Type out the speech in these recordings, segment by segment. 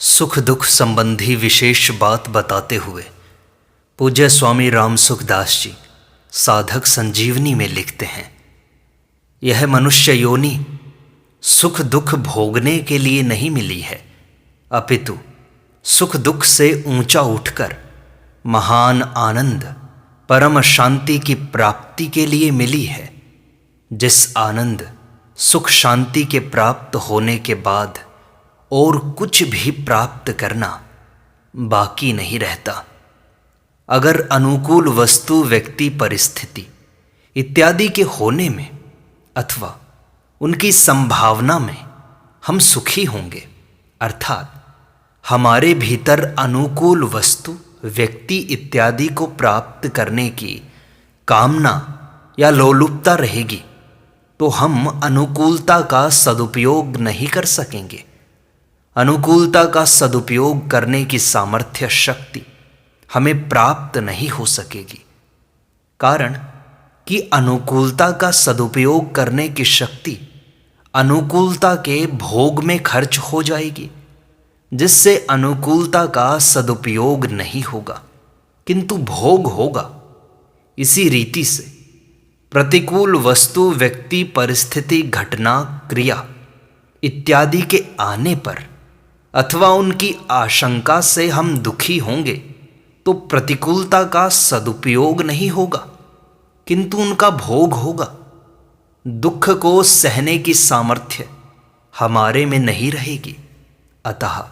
सुख दुख संबंधी विशेष बात बताते हुए पूज्य स्वामी राम सुखदास जी साधक संजीवनी में लिखते हैं, यह मनुष्य योनि सुख दुख भोगने के लिए नहीं मिली है, अपितु सुख दुख से ऊंचा उठकर महान आनंद परम शांति की प्राप्ति के लिए मिली है। जिस आनंद सुख शांति के प्राप्त होने के बाद और कुछ भी प्राप्त करना बाकी नहीं रहता। अगर अनुकूल वस्तु व्यक्ति परिस्थिति इत्यादि के होने में अथवा उनकी संभावना में हम सुखी होंगे, अर्थात हमारे भीतर अनुकूल वस्तु व्यक्ति इत्यादि को प्राप्त करने की कामना या लोलुपता रहेगी, तो हम अनुकूलता का सदुपयोग नहीं कर सकेंगे। अनुकूलता का सदुपयोग करने की सामर्थ्य शक्ति हमें प्राप्त नहीं हो सकेगी, कारण कि अनुकूलता का सदुपयोग करने की शक्ति अनुकूलता के भोग में खर्च हो जाएगी, जिससे अनुकूलता का सदुपयोग नहीं होगा किंतु भोग होगा। इसी रीति से प्रतिकूल वस्तु व्यक्ति परिस्थिति घटना क्रिया इत्यादि के आने पर अथवा उनकी आशंका से हम दुखी होंगे तो प्रतिकूलता का सदुपयोग नहीं होगा किंतु उनका भोग होगा। दुख को सहने की सामर्थ्य हमारे में नहीं रहेगी, अतः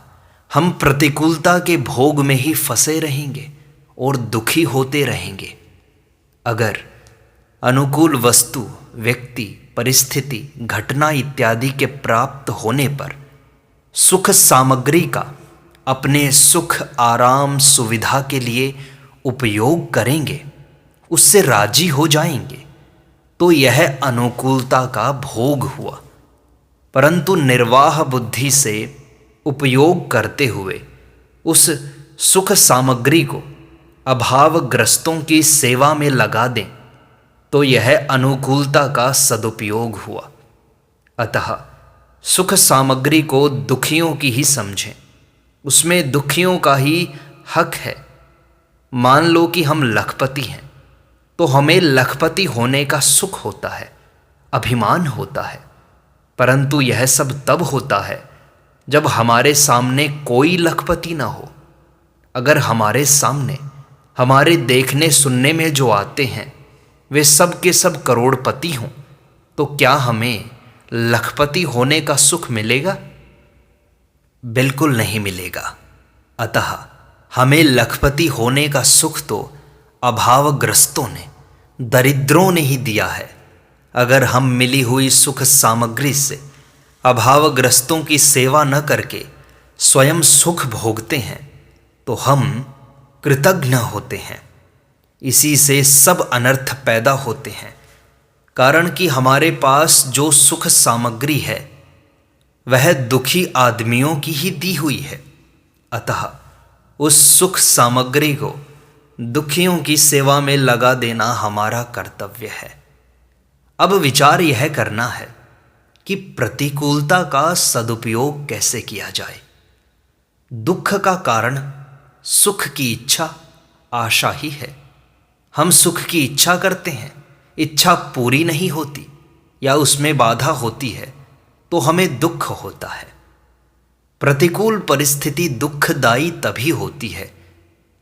हम प्रतिकूलता के भोग में ही फंसे रहेंगे और दुखी होते रहेंगे। अगर अनुकूल वस्तु व्यक्ति परिस्थिति घटना इत्यादि के प्राप्त होने पर सुख सामग्री का अपने सुख आराम सुविधा के लिए उपयोग करेंगे, उससे राजी हो जाएंगे, तो यह अनुकूलता का भोग हुआ। परंतु निर्वाह बुद्धि से उपयोग करते हुए उस सुख सामग्री को अभावग्रस्तों की सेवा में लगा दें तो यह अनुकूलता का सदुपयोग हुआ। अतः सुख सामग्री को दुखियों की ही समझें, उसमें दुखियों का ही हक है। मान लो कि हम लखपति हैं तो हमें लखपति होने का सुख होता है, अभिमान होता है, परंतु यह सब तब होता है जब हमारे सामने कोई लखपति ना हो। अगर हमारे सामने हमारे देखने सुनने में जो आते हैं वे सब के सब करोड़पति हों तो क्या हमें लखपति होने का सुख मिलेगा? बिल्कुल नहीं मिलेगा। अतः हमें लखपति होने का सुख तो अभावग्रस्तों ने दरिद्रों ने ही दिया है। अगर हम मिली हुई सुख सामग्री से अभावग्रस्तों की सेवा न करके स्वयं सुख भोगते हैं तो हम कृतघ्न होते हैं। इसी से सब अनर्थ पैदा होते हैं, कारण कि हमारे पास जो सुख सामग्री है वह दुखी आदमियों की ही दी हुई है। अतः उस सुख सामग्री को दुखियों की सेवा में लगा देना हमारा कर्तव्य है। अब विचार यह करना है कि प्रतिकूलता का सदुपयोग कैसे किया जाए। दुख का कारण सुख की इच्छा आशा ही है। हम सुख की इच्छा करते हैं, इच्छा पूरी नहीं होती या उसमें बाधा होती है तो हमें दुख होता है। प्रतिकूल परिस्थिति दुखदायी तभी होती है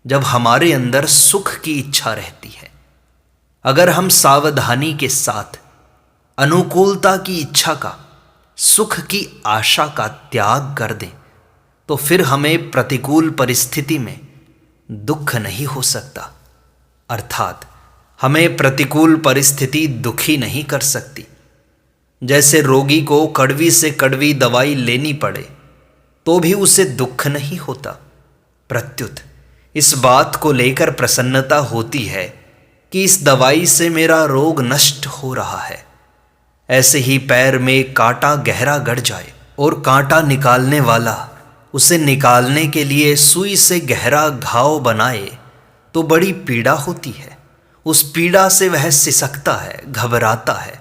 जब हमारे अंदर सुख की इच्छा रहती है। अगर हम सावधानी के साथ अनुकूलता की इच्छा का सुख की आशा का त्याग कर दें तो फिर हमें प्रतिकूल परिस्थिति में दुख नहीं हो सकता, अर्थात हमें प्रतिकूल परिस्थिति दुखी नहीं कर सकती। जैसे रोगी को कड़वी से कड़वी दवाई लेनी पड़े तो भी उसे दुख नहीं होता, प्रत्युत इस बात को लेकर प्रसन्नता होती है कि इस दवाई से मेरा रोग नष्ट हो रहा है। ऐसे ही पैर में कांटा गहरा गड़ जाए और कांटा निकालने वाला उसे निकालने के लिए सुई से गहरा घाव बनाए तो बड़ी पीड़ा होती है। उस पीड़ा से वह सिसकता है, घबराता है,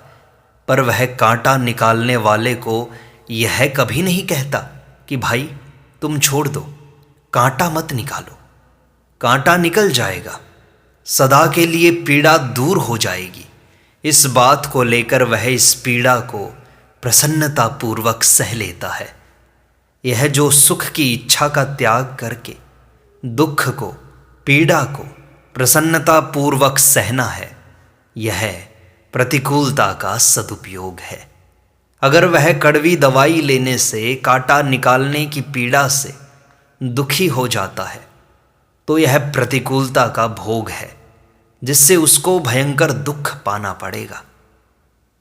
पर वह कांटा निकालने वाले को यह कभी नहीं कहता कि भाई तुम छोड़ दो, कांटा मत निकालो। कांटा निकल जाएगा, सदा के लिए पीड़ा दूर हो जाएगी। इस बात को लेकर वह इस पीड़ा को प्रसन्नतापूर्वक सह लेता है। यह जो सुख की इच्छा का त्याग करके दुख को, पीड़ा को प्रसन्नतापूर्वक सहना है, यह प्रतिकूलता का सदुपयोग है। अगर वह कड़वी दवाई लेने से, कांटा निकालने की पीड़ा से दुखी हो जाता है तो यह प्रतिकूलता का भोग है, जिससे उसको भयंकर दुख पाना पड़ेगा।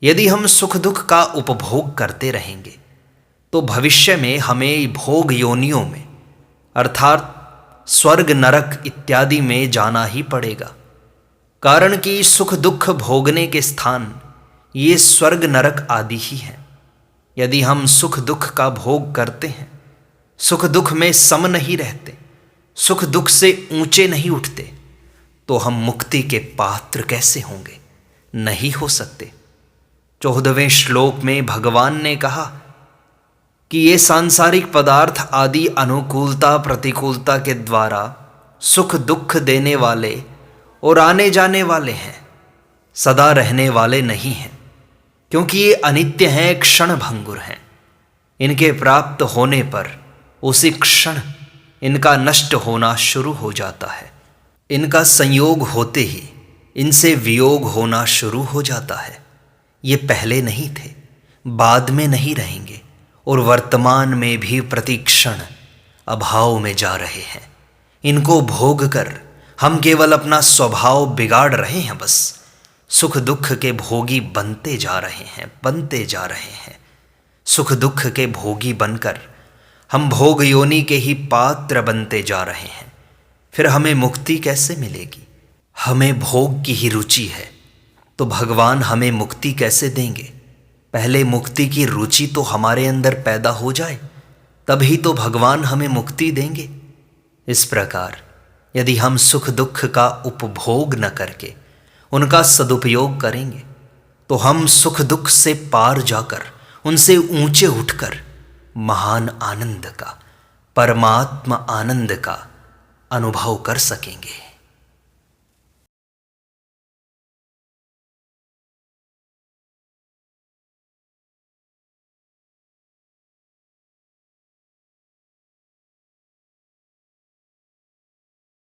यदि हम सुख दुख का उपभोग करते रहेंगे तो भविष्य में हमें भोग योनियों में अर्थात स्वर्ग नरक इत्यादि में जाना ही पड़ेगा। कारण कि सुख दुख भोगने के स्थान ये स्वर्ग नरक आदि ही हैं। यदि हम सुख दुख का भोग करते हैं, सुख दुख में सम नहीं रहते, सुख दुख से ऊंचे नहीं उठते, तो हम मुक्ति के पात्र कैसे होंगे? नहीं हो सकते। 14वें श्लोक में भगवान ने कहा कि ये सांसारिक पदार्थ आदि अनुकूलता प्रतिकूलता के द्वारा सुख दुख देने वाले और आने जाने वाले हैं, सदा रहने वाले नहीं हैं, क्योंकि ये अनित्य हैं, क्षण भंगुर हैं। इनके प्राप्त होने पर उसी क्षण इनका नष्ट होना शुरू हो जाता है। इनका संयोग होते ही इनसे वियोग होना शुरू हो जाता है। ये पहले नहीं थे, बाद में नहीं रहेंगे और वर्तमान में भी प्रतिक्षण अभाव में जा रहे हैं। इनको भोग कर हम केवल अपना स्वभाव बिगाड़ रहे हैं। बस सुख दुख के भोगी बनते जा रहे हैं, बनते जा रहे हैं। सुख दुख के भोगी बनकर हम भोग योनि के ही पात्र बनते जा रहे हैं। फिर हमें मुक्ति कैसे मिलेगी? हमें भोग की ही रुचि है तो भगवान हमें मुक्ति कैसे देंगे? पहले मुक्ति की रुचि तो हमारे अंदर पैदा हो जाए, तभी तो भगवान हमें मुक्ति देंगे। इस प्रकार यदि हम सुख दुख का उपभोग न करके उनका सदुपयोग करेंगे तो हम सुख दुख से पार जाकर, उनसे ऊंचे उठकर महान आनंद का, परमात्मा आनंद का अनुभव कर सकेंगे।